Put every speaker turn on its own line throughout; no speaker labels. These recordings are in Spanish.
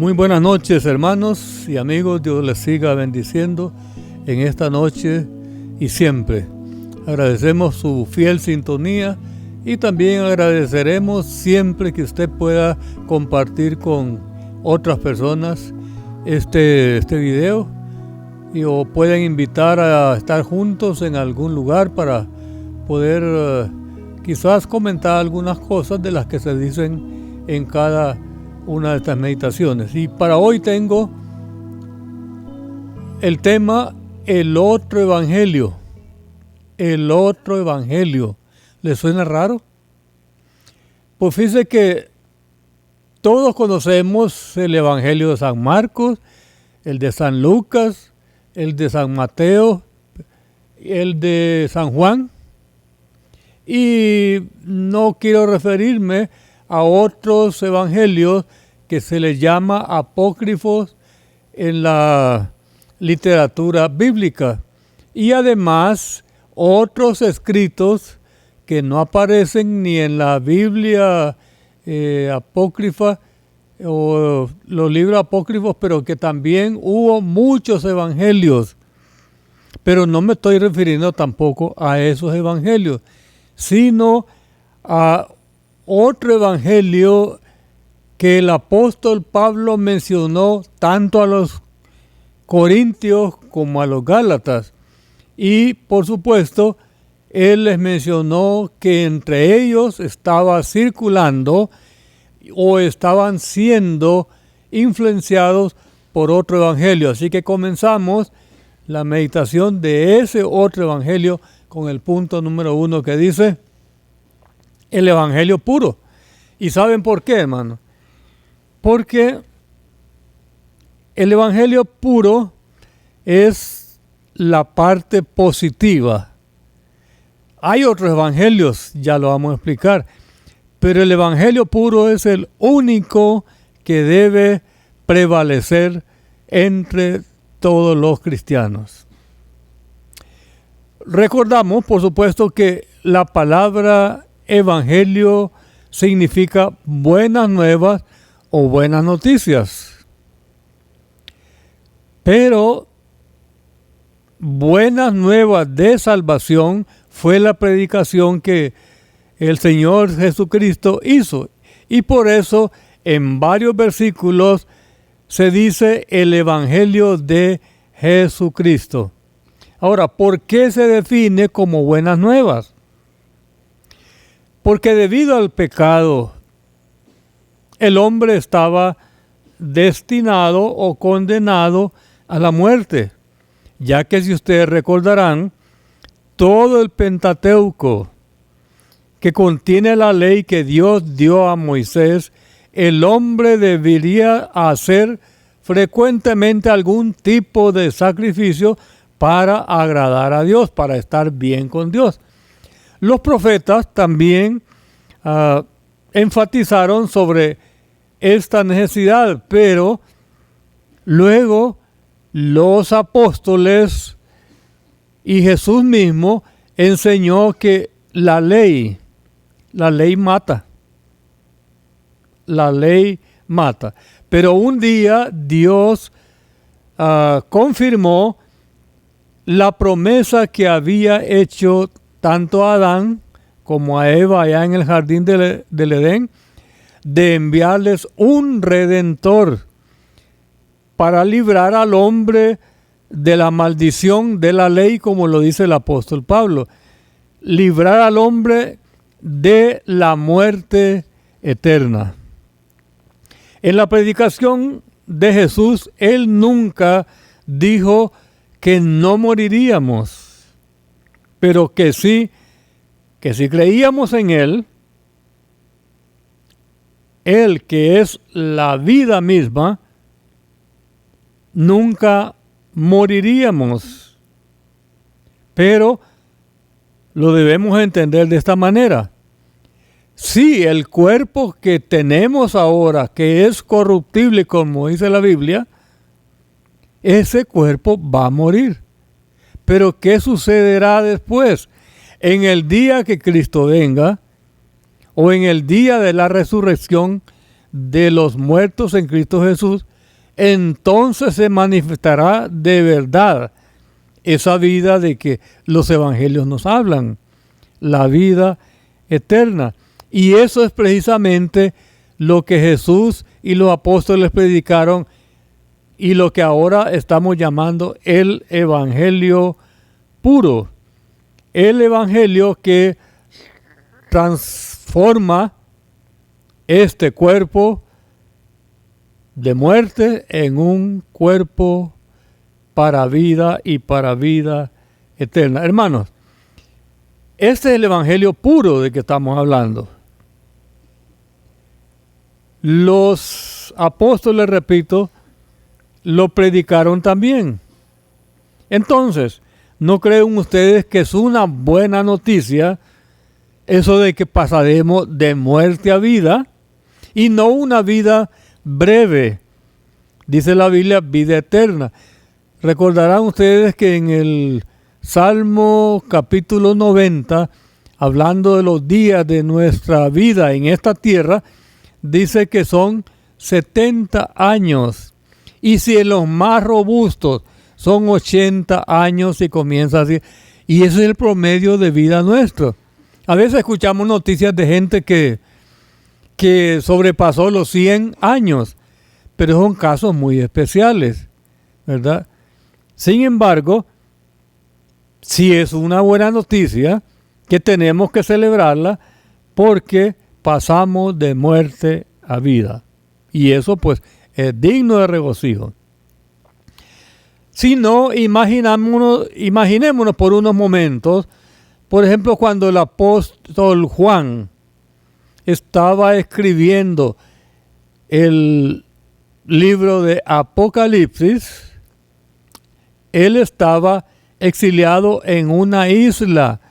Muy buenas noches, hermanos y amigos. Dios les siga bendiciendo en esta noche y siempre. Agradecemos su fiel sintonía y también agradeceremos siempre que usted pueda compartir con otras personas este video o pueden invitar a estar juntos en algún lugar para poder quizás comentar algunas cosas de las que se dicen en cada una de estas meditaciones. Y para hoy tengo el tema el otro evangelio. El otro evangelio. ¿Le suena raro? Pues fíjese que todos conocemos el evangelio de San Marcos, el de San Lucas, el de San Mateo, el de San Juan. Y no quiero referirme a otros evangelios que se les llama apócrifos en la literatura bíblica. Y además otros escritos que no aparecen ni en la Biblia apócrifa o los libros apócrifos, pero que también hubo muchos evangelios. Pero no me estoy refiriendo tampoco a esos evangelios, sino a otro evangelio que el apóstol Pablo mencionó tanto a los corintios como a los gálatas. Y por supuesto, él les mencionó que entre ellos estaba circulando o estaban siendo influenciados por otro evangelio. Así que comenzamos la meditación de ese otro evangelio con el punto número 1 que dice el evangelio puro. ¿Y saben por qué, hermano? Porque el evangelio puro es la parte positiva. Hay otros evangelios, ya lo vamos a explicar, pero el evangelio puro es el único que debe prevalecer entre todos los cristianos. Recordamos, por supuesto, que la palabra evangelio significa buenas nuevas o buenas noticias. Pero buenas nuevas de salvación fue la predicación que el Señor Jesucristo hizo. Y por eso en varios versículos se dice el evangelio de Jesucristo. Ahora, ¿por qué se define como buenas nuevas? Porque debido al pecado, el hombre estaba destinado o condenado a la muerte, ya que si ustedes recordarán, todo el Pentateuco que contiene la ley que Dios dio a Moisés, el hombre debería hacer frecuentemente algún tipo de sacrificio para agradar a Dios, para estar bien con Dios. Los profetas también enfatizaron sobre esta necesidad, pero luego los apóstoles y Jesús mismo enseñó que la ley mata. La ley mata. Pero un día Dios confirmó la promesa que había hecho tanto a Adán como a Eva allá en el jardín del Edén, de enviarles un redentor para librar al hombre de la maldición de la ley, como lo dice el apóstol Pablo. Librar al hombre de la muerte eterna. En la predicación de Jesús, él nunca dijo que no moriríamos, pero que si creíamos en Él que es la vida misma, nunca moriríamos. Pero lo debemos entender de esta manera. Si el cuerpo que tenemos ahora, que es corruptible, como dice la Biblia, ese cuerpo va a morir. Pero ¿qué sucederá después? En el día que Cristo venga, o en el día de la resurrección de los muertos en Cristo Jesús, entonces se manifestará de verdad esa vida de que los evangelios nos hablan, la vida eterna. Y eso es precisamente lo que Jesús y los apóstoles predicaron y lo que ahora estamos llamando el evangelio puro. El evangelio que transforma este cuerpo de muerte en un cuerpo para vida y para vida eterna. Hermanos, este es el evangelio puro de que estamos hablando. Los apóstoles, repito, lo predicaron también. Entonces, ¿no creen ustedes que es una buena noticia eso de que pasaremos de muerte a vida? Y no una vida breve. Dice la Biblia, vida eterna. Recordarán ustedes que en el Salmo capítulo 90, hablando de los días de nuestra vida en esta tierra, dice que son 70 años. Y si en los más robustos son 80 años y comienza así. Y ese es el promedio de vida nuestro. A veces escuchamos noticias de gente que sobrepasó los 100 años, pero son casos muy especiales, ¿verdad? Sin embargo, sí es una buena noticia que tenemos que celebrarla porque pasamos de muerte a vida. Y eso pues es digno de regocijo. Si no, imaginémonos por unos momentos, por ejemplo, cuando el apóstol Juan estaba escribiendo el libro de Apocalipsis, él estaba exiliado en una isla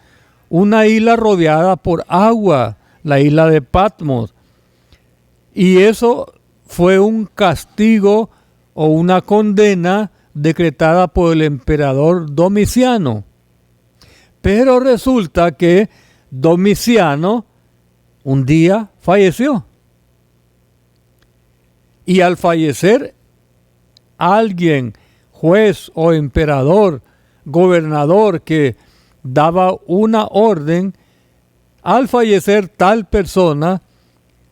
rodeada por agua, la isla de Patmos. Y eso fue un castigo o una condena decretada por el emperador Domiciano. Pero resulta que Domiciano un día falleció. Y al fallecer alguien, juez o emperador, gobernador que daba una orden, al fallecer tal persona,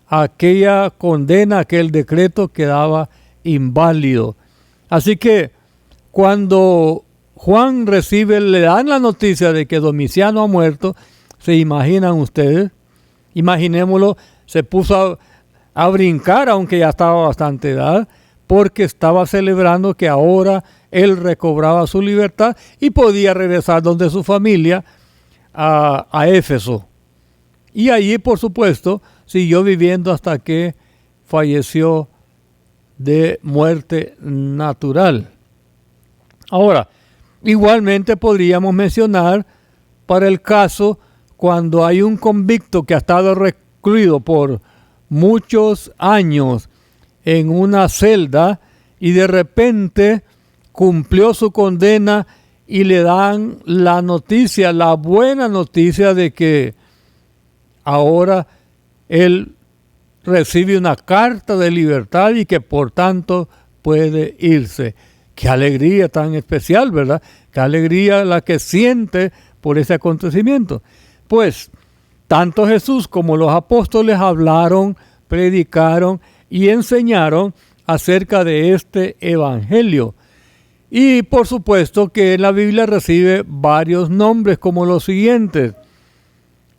aquella condena, aquel decreto quedaba inválido. Así que cuando Juan le dan la noticia de que Domiciano ha muerto, ¿se imaginan ustedes? Imaginémoslo, se puso a brincar, aunque ya estaba bastante edad, porque estaba celebrando que ahora él recobraba su libertad y podía regresar donde su familia, a Éfeso. Y allí, por supuesto, siguió viviendo hasta que falleció de muerte natural. Ahora, igualmente podríamos mencionar para el caso cuando hay un convicto que ha estado recluido por muchos años en una celda y de repente cumplió su condena y le dan la noticia, la buena noticia de que ahora él recibe una carta de libertad y que por tanto puede irse. Qué alegría tan especial, ¿verdad? Qué alegría la que siente por ese acontecimiento. Pues tanto Jesús como los apóstoles hablaron, predicaron y enseñaron acerca de este evangelio. Y por supuesto que la Biblia recibe varios nombres como los siguientes: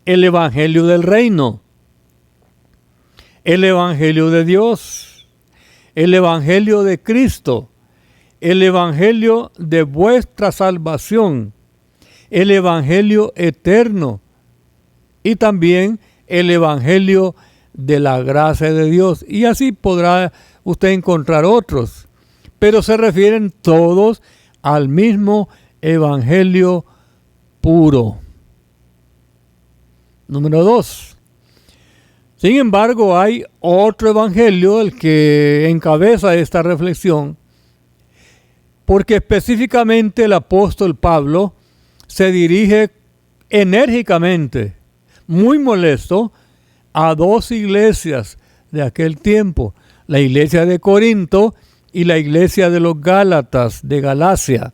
el evangelio del reino, el evangelio de Dios, el evangelio de Cristo, el evangelio de vuestra salvación, el evangelio eterno y también el evangelio de la gracia de Dios. Y así podrá usted encontrar otros, pero se refieren todos al mismo evangelio puro. Número 2. Sin embargo, hay otro evangelio, el que encabeza esta reflexión, porque específicamente el apóstol Pablo se dirige enérgicamente, muy molesto, a dos iglesias de aquel tiempo, la iglesia de Corinto y la iglesia de los Gálatas de Galacia,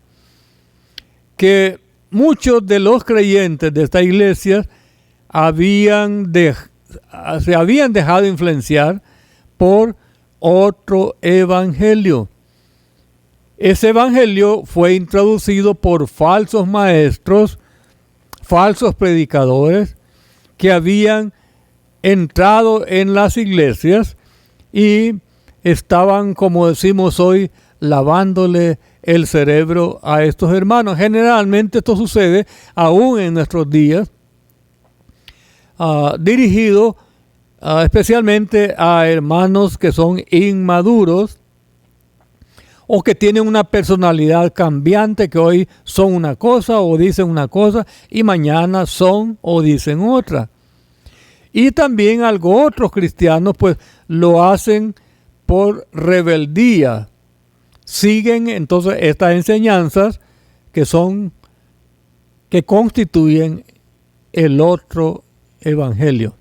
que muchos de los creyentes de esta iglesia se habían dejado influenciar por otro evangelio. Ese evangelio fue introducido por falsos maestros, falsos predicadores, que habían entrado en las iglesias y estaban, como decimos hoy, lavándole el cerebro a estos hermanos. Generalmente esto sucede aún en nuestros días, dirigido especialmente a hermanos que son inmaduros o que tienen una personalidad cambiante, que hoy son una cosa o dicen una cosa y mañana son o dicen otra. Y también otros cristianos pues lo hacen por rebeldía. Siguen entonces estas enseñanzas que constituyen el otro evangelio.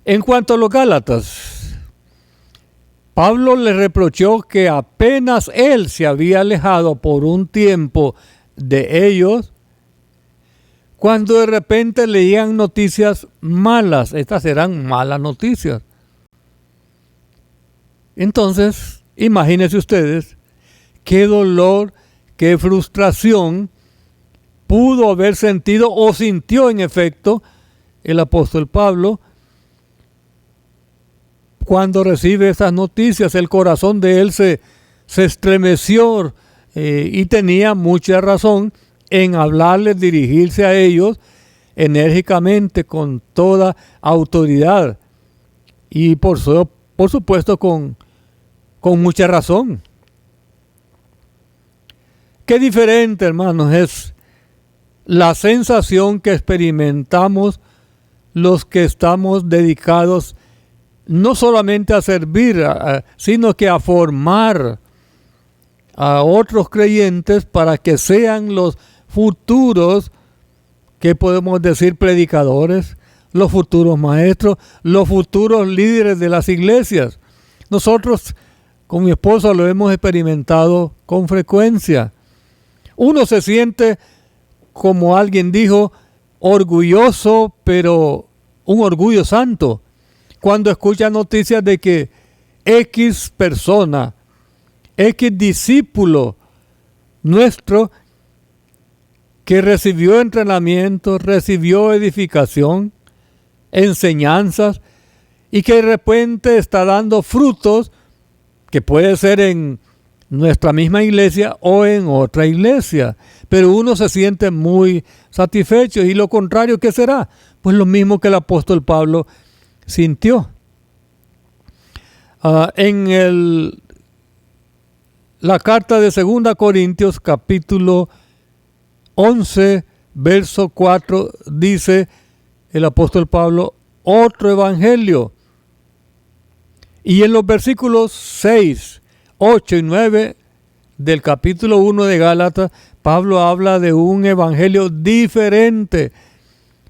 En cuanto a los Gálatas, Pablo les reprochó que apenas él se había alejado por un tiempo de ellos, cuando de repente leían noticias malas. Estas eran malas noticias. Entonces, imagínense ustedes qué dolor, qué frustración pudo haber sentido o sintió en efecto el apóstol Pablo cuando recibe esas noticias. El corazón de él se estremeció y tenía mucha razón en hablarles, dirigirse a ellos enérgicamente, con toda autoridad y por supuesto con mucha razón. Qué diferente, hermanos, es la sensación que experimentamos los que estamos dedicados no solamente a servir, sino que a formar a otros creyentes para que sean los futuros, que podemos decir, predicadores, los futuros maestros, los futuros líderes de las iglesias. Nosotros con mi esposa lo hemos experimentado con frecuencia. Uno se siente, como alguien dijo, orgulloso, pero un orgullo santo, cuando escucha noticias de que X persona, X discípulo nuestro, que recibió entrenamiento, recibió edificación, enseñanzas, y que de repente está dando frutos, que puede ser en nuestra misma iglesia o en otra iglesia, pero uno se siente muy satisfecho. Y lo contrario, ¿qué será? Pues lo mismo que el apóstol Pablo sintió. En la carta de 2 Corintios capítulo 11 verso 4 dice el apóstol Pablo: otro evangelio. Y en los versículos 6, 8 y 9 del capítulo 1 de Gálatas, Pablo habla de un evangelio diferente.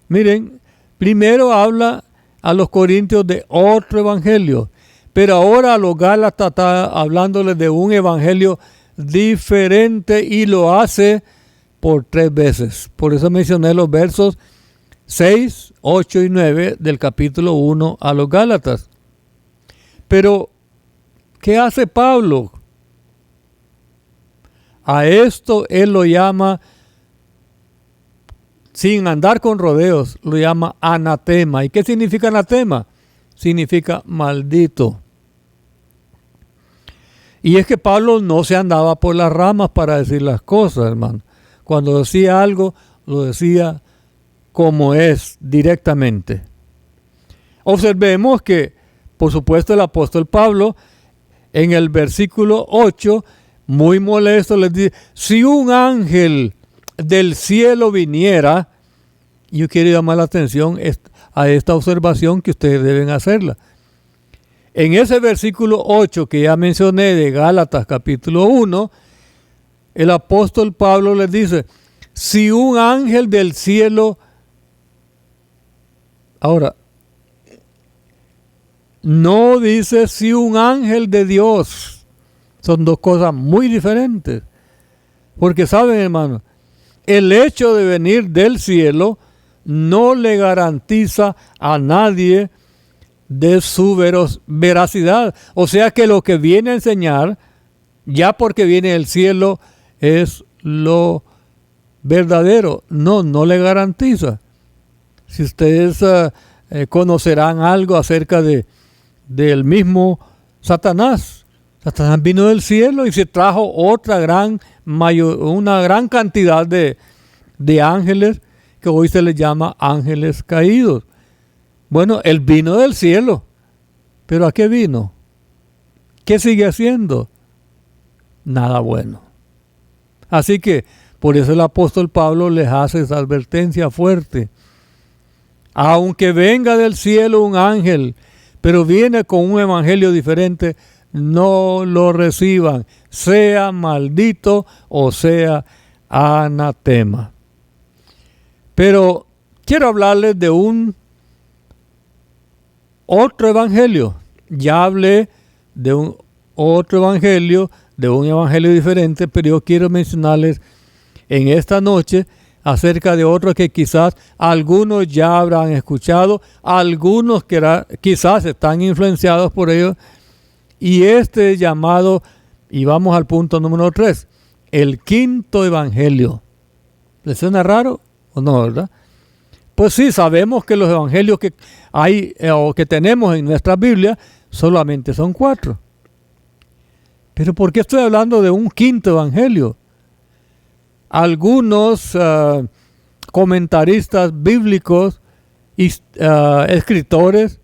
Miren, primero habla a los corintios de otro evangelio, pero ahora a los Gálatas está hablándoles de un evangelio diferente, y lo hace por 3 veces. Por eso mencioné los versos 6, 8 y 9 del capítulo 1 a los Gálatas. Pero, ¿qué hace Pablo? A esto él lo llama, sin andar con rodeos, lo llama anatema. ¿Y qué significa anatema? Significa maldito. Y es que Pablo no se andaba por las ramas para decir las cosas, hermano. Cuando decía algo, lo decía como es, directamente. Observemos que, por supuesto, el apóstol Pablo, en el versículo 8, muy molesto, les dice: si un ángel del cielo viniera. Yo quiero llamar la atención a esta observación que ustedes deben hacerla. En ese versículo 8 que ya mencioné de Gálatas capítulo 1, el apóstol Pablo les dice: si un ángel del cielo. Ahora, no dice si un ángel de Dios. Son dos cosas muy diferentes. Porque saben, hermano, el hecho de venir del cielo no le garantiza a nadie de su veracidad. O sea que lo que viene a enseñar, ya porque viene del cielo, es lo verdadero. No, no le garantiza. Si ustedes conocerán algo acerca del mismo Satanás. Satanás vino del cielo y se trajo una gran cantidad de ángeles que hoy se les llama ángeles caídos. Bueno, él vino del cielo, pero ¿a qué vino? ¿Qué sigue haciendo? Nada bueno. Así que por eso el apóstol Pablo les hace esa advertencia fuerte. Aunque venga del cielo un ángel, pero viene con un evangelio diferente, no lo reciban, sea maldito o sea anatema. Pero quiero hablarles de un otro evangelio. Ya hablé de un otro evangelio, de un evangelio diferente, pero yo quiero mencionarles en esta noche acerca de otro que quizás algunos ya habrán escuchado, algunos que quizás están influenciados por ellos, y este es llamado, y vamos al punto número 3, el quinto evangelio. ¿Les suena raro o no, verdad? Pues sí, sabemos que los evangelios que hay o que tenemos en nuestra Biblia solamente son 4. Pero ¿por qué estoy hablando de un quinto evangelio? Algunos comentaristas bíblicos y escritores,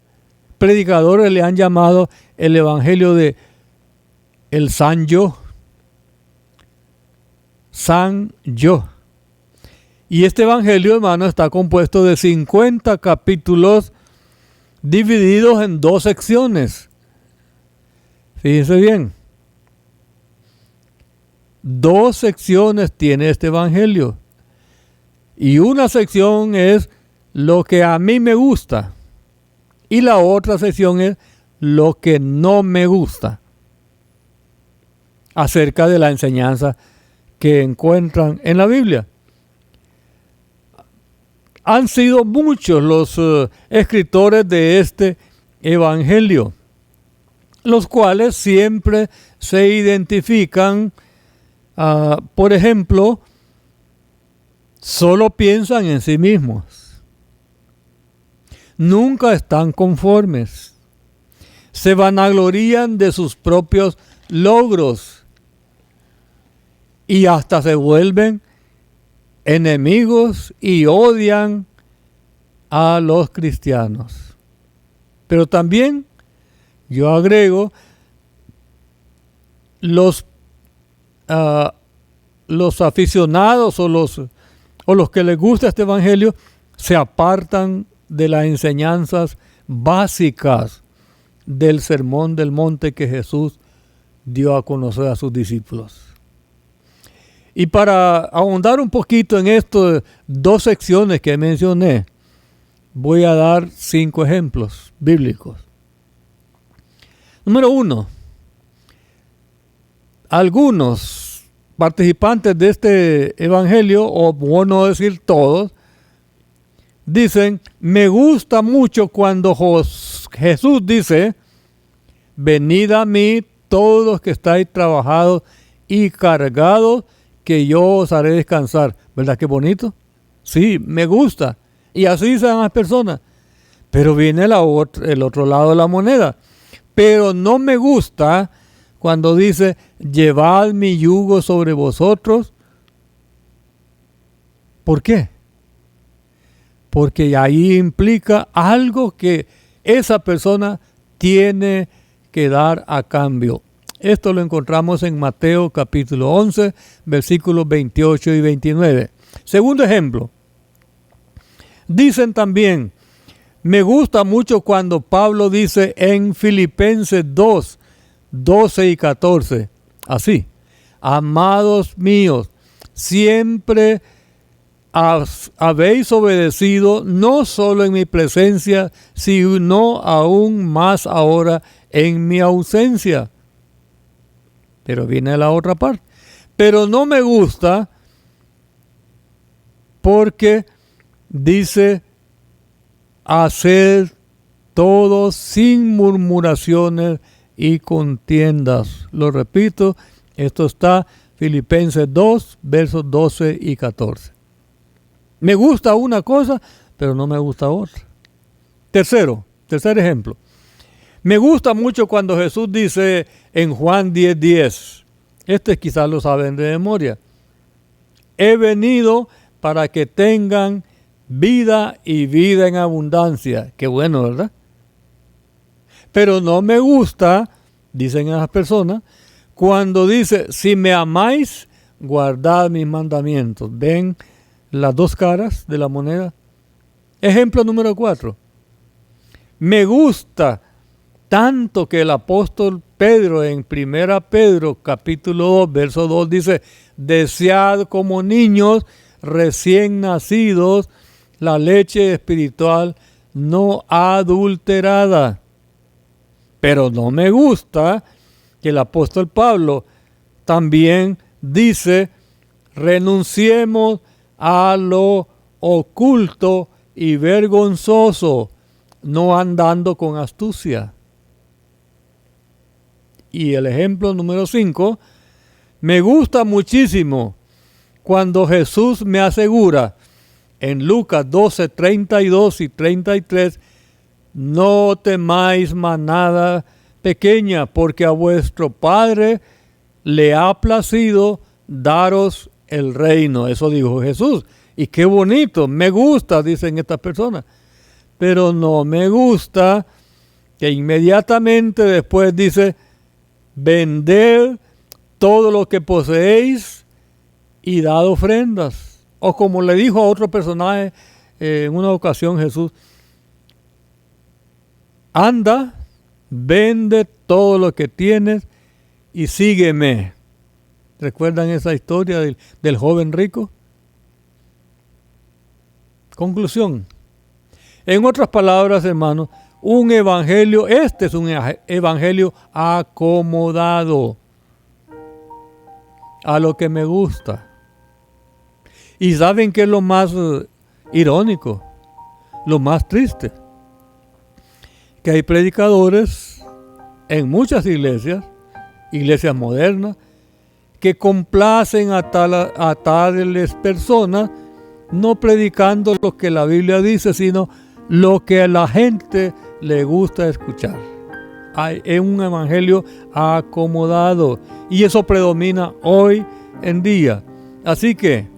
predicadores le han llamado el evangelio de el San Yo. San Yo. Y este evangelio, hermano, está compuesto de 50 capítulos divididos en 2 secciones. Fíjense bien. 2 secciones tiene este evangelio. Y una sección es lo que a mí me gusta. Y la otra sección es lo que no me gusta. Acerca de la enseñanza que encuentran en la Biblia. Han sido muchos los escritores de este evangelio, los cuales siempre se identifican, por ejemplo, solo piensan en sí mismos, nunca están conformes, se vanaglorían de sus propios logros y hasta se vuelven enemigos y odian a los cristianos. Pero también yo agrego los aficionados o los que les gusta este evangelio se apartan de las enseñanzas básicas del sermón del monte que Jesús dio a conocer a sus discípulos. Y para ahondar un poquito en estas 2 secciones que mencioné, voy a dar 5 ejemplos bíblicos. Número 1. Algunos participantes de este evangelio, o bueno decir todos, dicen, me gusta mucho cuando Jesús dice, venid a mí todos los que estáis trabajados y cargados, que yo os haré descansar. ¿Verdad que bonito? Sí, me gusta. Y así dicen las personas. Pero viene el otro lado de la moneda. Pero no me gusta cuando dice, llevad mi yugo sobre vosotros. ¿Por qué? Porque ahí implica algo que esa persona tiene que dar a cambio. Esto lo encontramos en Mateo capítulo 11, versículos 28 y 29. Segundo ejemplo. Dicen también, me gusta mucho cuando Pablo dice en Filipenses 2, 12 y 14, así, amados míos, siempre habéis obedecido, no solo en mi presencia, sino aún más ahora en mi ausencia. Pero viene la otra parte. Pero no me gusta porque dice hacer todo sin murmuraciones y contiendas. Lo repito, esto está Filipenses 2, versos 12 y 14. Me gusta una cosa, pero no me gusta otra. Tercer ejemplo. Me gusta mucho cuando Jesús dice en Juan 10:10, quizás lo saben de memoria, he venido para que tengan vida y vida en abundancia. Qué bueno, ¿verdad? Pero no me gusta, dicen esas personas, cuando dice, si me amáis, guardad mis mandamientos. ¿Ven las dos caras de la moneda? Ejemplo número 4. Me gusta tanto que el apóstol Pedro en 1 Pedro capítulo 2, verso 2 dice, desead como niños recién nacidos la leche espiritual no adulterada. Pero no me gusta que el apóstol Pablo también dice, renunciemos a lo oculto y vergonzoso, no andando con astucia. Y el ejemplo número 5, me gusta muchísimo cuando Jesús me asegura en Lucas 12, 32 y 33, no temáis manada pequeña, porque a vuestro Padre le ha placido daros el reino. Eso dijo Jesús. Y qué bonito, me gusta, dicen estas personas. Pero no me gusta que inmediatamente después dice, vended todo lo que poseéis y dad ofrendas. O como le dijo a otro personaje en una ocasión Jesús, anda, vende todo lo que tienes y sígueme. ¿Recuerdan esa historia del joven rico? Conclusión. En otras palabras, hermanos, este es un evangelio acomodado a lo que me gusta. ¿Y saben qué es lo más irónico? Lo más triste. Que hay predicadores en muchas iglesias modernas, que complacen a tales personas, no predicando lo que la Biblia dice, sino lo que a la gente le gusta escuchar. Es un evangelio acomodado y eso predomina hoy en día. Así que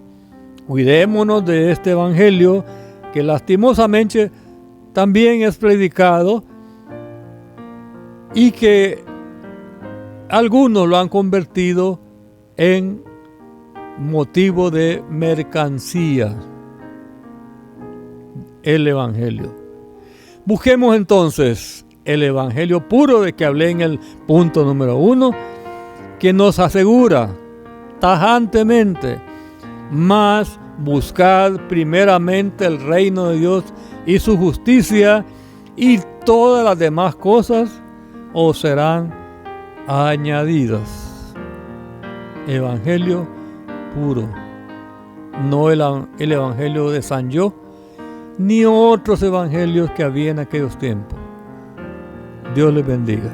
cuidémonos de este evangelio que lastimosamente también es predicado y que algunos lo han convertido en motivo de mercancía. El evangelio. Busquemos entonces el evangelio puro de que hablé en el punto número 1, que nos asegura tajantemente, mas buscad primeramente el reino de Dios y su justicia, y todas las demás cosas os serán añadidas. Evangelio puro, no el evangelio de San Yo, ni otros evangelios que había en aquellos tiempos. Dios les bendiga.